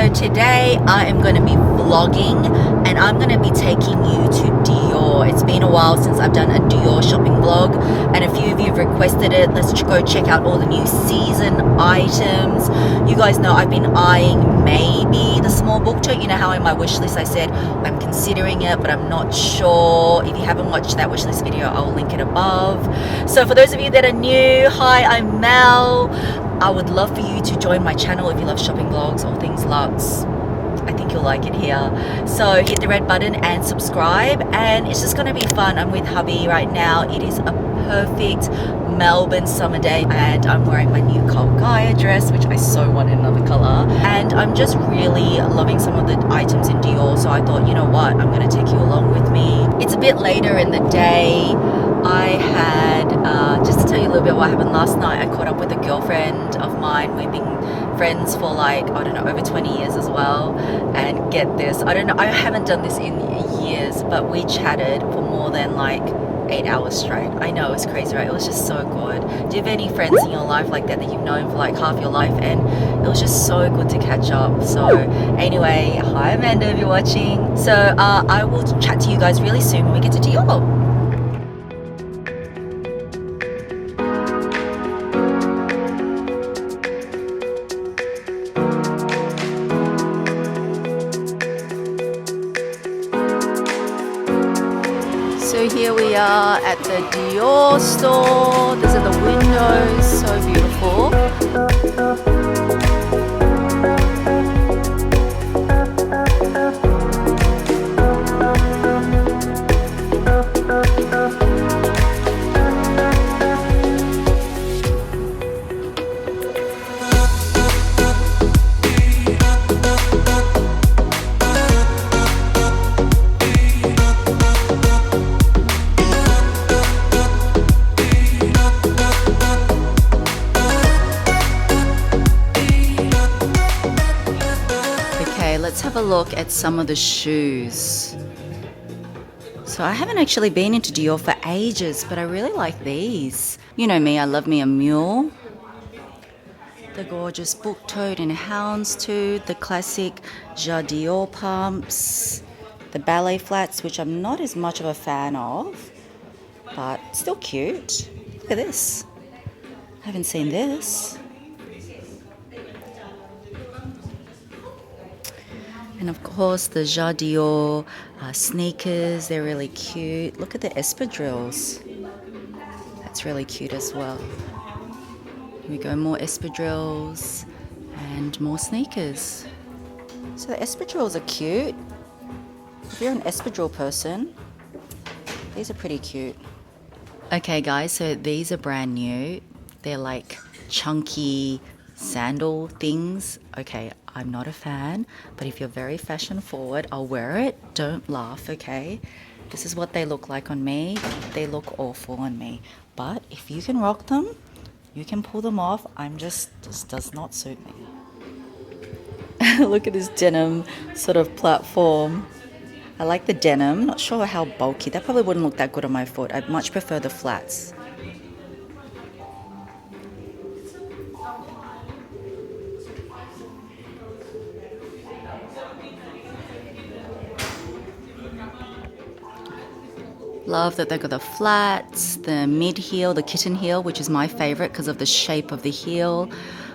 So today I am going to be vlogging and I'm going to be taking you to Dior. It's been a while since I've done a Dior shopping vlog and a few of you have requested it. Let's go check out all the new season items. You guys know I've been eyeing maybe the small book tote. You know how in my wish list I said I'm considering it, but I'm not sure. If you haven't watched that wish list video, I'll link it above. So for those of you that are new, hi, I'm Mel. I would love for you to join my channel if you love shopping vlogs or things luxe. I think you'll like it here. So hit the red button and subscribe, and it's just going to be fun. I'm with hubby right now. It is a perfect Melbourne summer day and I'm wearing my new Kaya dress, which I so want in another color, and I'm just really loving some of the items in Dior. So I thought, you know what, I'm going to take you along with me. It's a bit later in the day. I had just to tell you a little bit what happened last night. I caught up with a girlfriend of mine. We've been friends for like, I don't know, over 20 years as well. And get this, I don't know, I haven't done this in years, but we chatted for more than like 8 hours straight. I know, it's crazy, right? It was just so good. Do you have any friends in your life like that you've known for like half your life? And it was just so good to catch up. So anyway, hi Amanda if you're watching. So I will chat to you guys really soon when we get to Dior. So here we are at the Dior store. These are the windows, so beautiful. Let's have a look at some of the shoes. So I haven't actually been into Dior for ages, but I really like these. You know me, I love me a mule. The gorgeous book tote in houndstooth, the classic Dior pumps, the ballet flats, which I'm not as much of a fan of, but still cute. Look at this. I haven't seen this. And of course the Dior sneakers, they're really cute. Look at the espadrilles. That's really cute as well. Here we go, more espadrilles and more sneakers. So the espadrilles are cute. If you're an espadrille person, these are pretty cute. Okay guys, so these are brand new. They're like chunky sandal things. Okay, I'm not a fan, but if you're very fashion forward, I'll wear it. Don't laugh, okay? This is what they look like on me. They look awful on me. But if you can rock them, you can pull them off. This does not suit me. Look at this denim sort of platform. I like the denim. Not sure how bulky. That probably wouldn't look that good on my foot. I'd much prefer the flats. Love that they've got the flats, the mid heel, the kitten heel, which is my favorite because of the shape of the heel.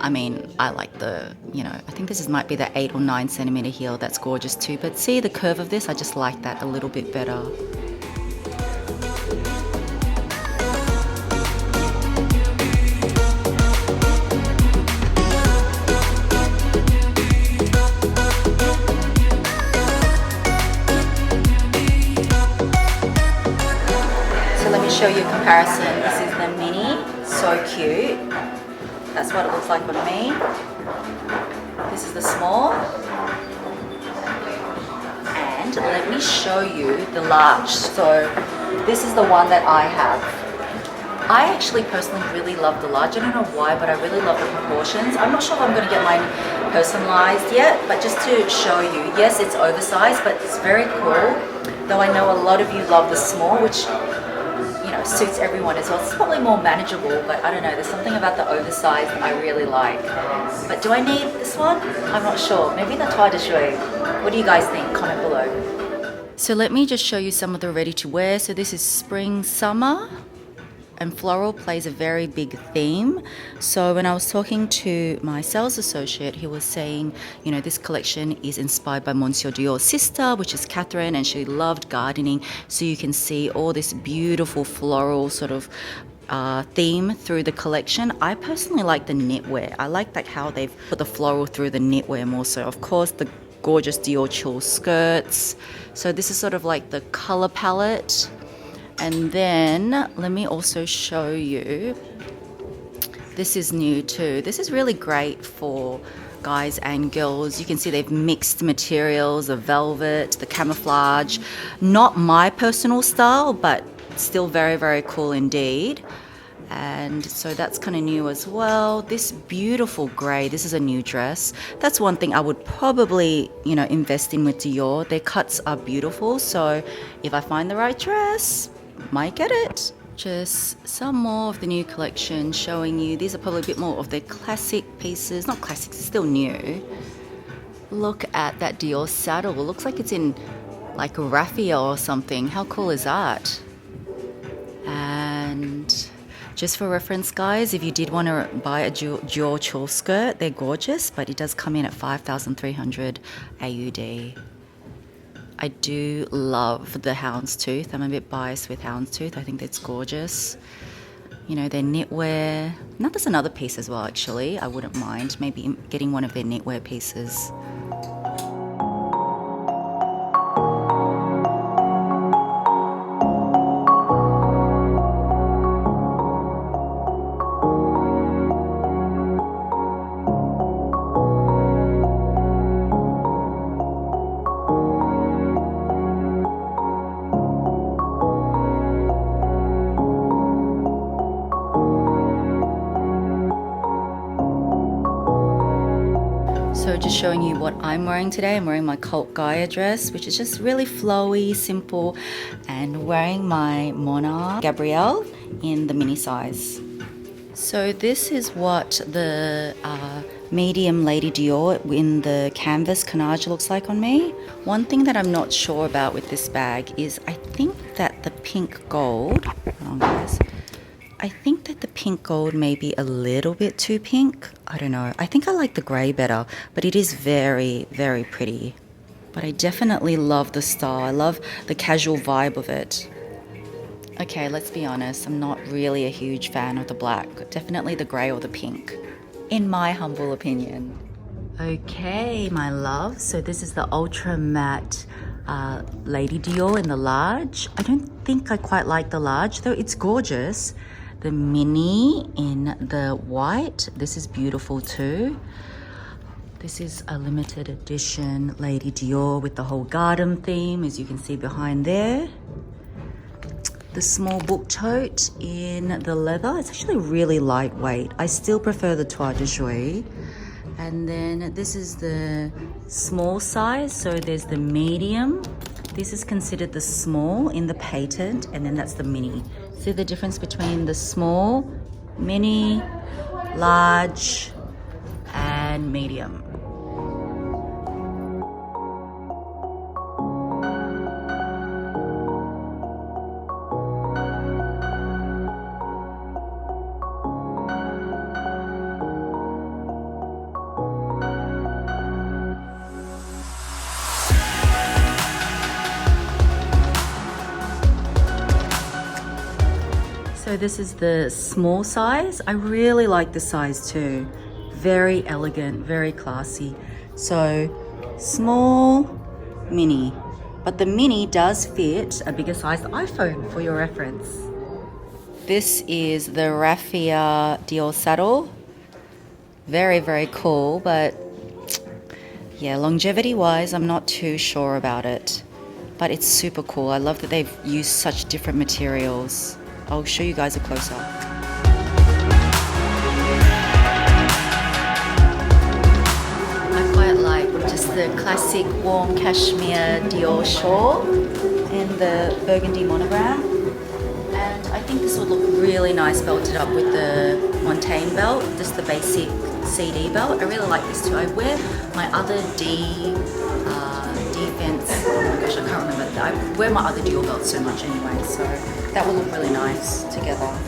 I mean, I like the, I think this might be the 8 or 9 centimeter heel. That's gorgeous too. But see the curve of this? I just like that a little bit better. Show you a comparison. This is the mini, so cute. That's what it looks like on me. This is the small. And let me show you the large. So this is the one that I have. I actually personally really love the large. I don't know why, but I really love the proportions. I'm not sure if I'm going to get mine personalized yet, but just to show you, yes, it's oversized, but it's very cool. Though I know a lot of you love the small, which suits everyone as well. It's probably more manageable, but I don't know, there's something about the oversized that I really like. But do I need the this one? I'm not sure. Maybe the tie de jouer. What do you guys think? Comment below. So let me just show you some of the ready to wear. So this is spring, summer, and floral plays a very big theme. So when I was talking to my sales associate, he was saying, you know, this collection is inspired by Monsieur Dior's sister, which is Catherine, and she loved gardening. So you can see all this beautiful floral sort of theme through the collection. I personally like the knitwear. I like how they've put the floral through the knitwear more so. Of course, the gorgeous Dior chill skirts. So this is sort of like the color palette. And then let me also show you, this is new too. This is really great for guys and girls. You can see they've mixed materials, the velvet, the camouflage. Not my personal style, but still very, very cool indeed. And so that's kind of new as well. This beautiful grey, this is a new dress. That's one thing I would probably, you know, invest in with Dior. Their cuts are beautiful. So if I find the right dress, might get it. Just some more of the new collection showing you. These are probably a bit more of their classic pieces. Not classics, it's still new. Look at that Dior saddle. It looks like it's in like raffia or something. How cool is that? And just for reference, guys, if you did want to buy a Dior chill skirt, they're gorgeous, but it does come in at 5,300 AUD. I do love the houndstooth. I'm a bit biased with houndstooth. I think that's gorgeous. You know, their knitwear. Now there's another piece as well, actually. I wouldn't mind maybe getting one of their knitwear pieces. So just showing you what I'm wearing today. I'm wearing my Cult Gaia dress, which is just really flowy, simple, and wearing my Mona Gabrielle in the mini size. So this is what the medium Lady Dior in the canvas canage looks like on me. One thing that I'm not sure about with this bag is I think that the pink gold, hold on guys, I think that the pink gold may be a little bit too pink. I don't know. I think I like the grey better, but it is very, very pretty. But I definitely love the style. I love the casual vibe of it. Okay, let's be honest. I'm not really a huge fan of the black. Definitely the grey or the pink, in my humble opinion. Okay, my love. So this is the ultra matte Lady Dior in the large. I don't think I quite like the large, though it's gorgeous. The mini in the white, this is beautiful too. This is a limited edition Lady Dior with the whole garden theme, as you can see behind there. The small book tote in the leather, it's actually really lightweight. I still prefer the Toile de Jouer. And then this is the small size, so there's the medium. This is considered the small in the patent, and then that's the mini. See the difference between the small, mini, large, and medium. So this is the small size. I really like the size too. Very elegant, very classy. So small, mini. But the mini does fit a bigger size iPhone for your reference. This is the raffia Dior saddle. Very, very cool, but yeah, longevity wise, I'm not too sure about it. But it's super cool. I love that they've used such different materials. I'll show you guys a close-up. I quite like just the classic warm cashmere Dior shawl and the burgundy monogram. And I think this would look really nice belted up with the Montaigne belt, just the basic CD belt. I really like this too. I wear my other Defense, oh my gosh, I can't remember. I wear my other Dior belt so much anyway, so that will look really nice together.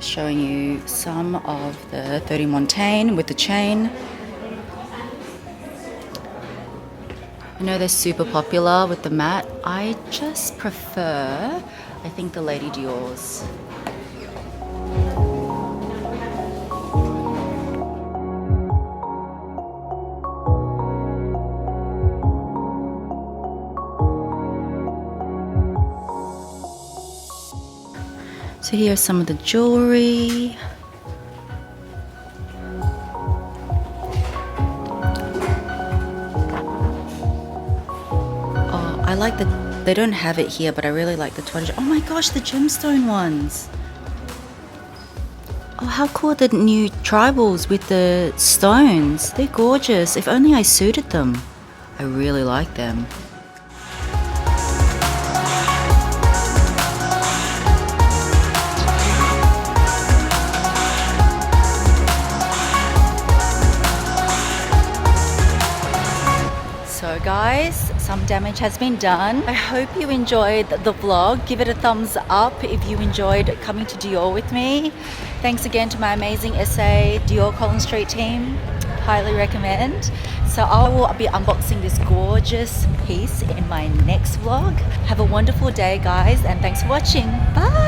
Showing you some of the 30 Montaigne with the chain. I know they're super popular with the matte. I just prefer, I think, the Lady Dior's. So here's some of the jewelry. Oh, I like they don't have it here, but I really like the 20. Oh my gosh, the gemstone ones. Oh, how cool are the new tribals with the stones? They're gorgeous. If only I suited them. I really like them. So guys, some damage has been done. I hope you enjoyed the vlog. Give it a thumbs up if you enjoyed coming to Dior with me. Thanks again to my amazing SA Dior Collins Street team. Highly recommend. So I will be unboxing this gorgeous piece in my next vlog. Have a wonderful day guys, and thanks for watching. Bye!